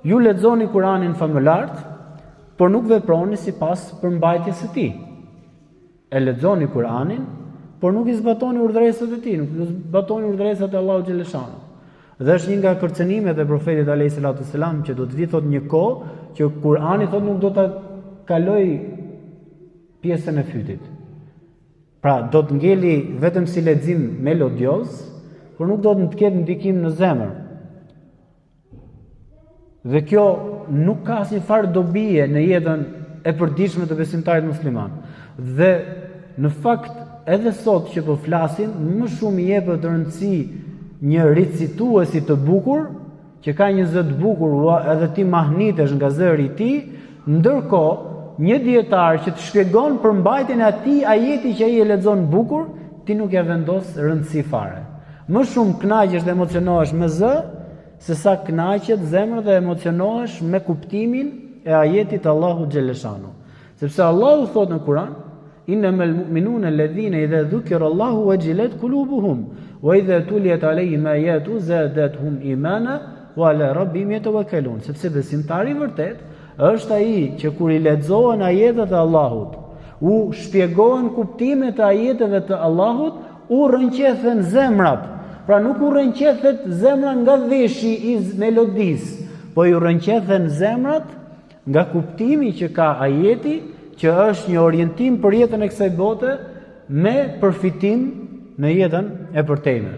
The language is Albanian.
ju lexoni Kur'anin famulart, por nuk veproni sipas përmbajtjes së tij. E lexoni Kur'anin, por nuk i zbatoni urdhëresat e tij, nuk i zbatoni urdhëresat e Allahu xhaleshanu. Dhe është një nga kërcënimet e profetit alayhis salatu selam që do të vi thot një kohë që Kur'ani thot nuk do ta kaloj pjesën e fytit. Pra do të ngeli vetëm si lexim melodioz, por nuk do të ketë ndikim në zemër. Dhe kjo nuk ka asnjë farë dobie në jetën e përditshme të besimtarit musliman. Dhe në fakt edhe sot që po flasim, më shumë i jepet rëndësi një recituesi të bukur, që ka një zë të bukur, edhe ti mahnitesh nga zëri i tij, ndërkohë një dietar që të shpjegon përmbajtjen e atij ajeti që ai e lexon bukur, ti nuk ja vendos rëndësi fare. Më shumë kënaqesh dhe emocionohesh me zë, se sa kënaqet zemra dhe emocionohesh me kuptimin e ajetit Allahu xhaleshanu. Sepse Allahu thot në Kur'an: "Innamal mu'minuna alladhina idha dhukira Allahu wajilat qulubuhum wa idha tuliyat alayhim ayatu zadatuhum imana wa ala rabbihim yatawakkalun." Sepse besimtari vërtet është ai që kur i lexohen ajetet e Allahut, u shpjegohen kuptimet e ajeteve të Allahut, u rrënqethen zemrat. Pra nuk u rrënqethet zemra nga veshi i melodisë, po ju rrënqethen zemrat nga kuptimi që ka ajeti, që është një orientim për jetën e kësaj bote me përfitim në jetën e përtejme.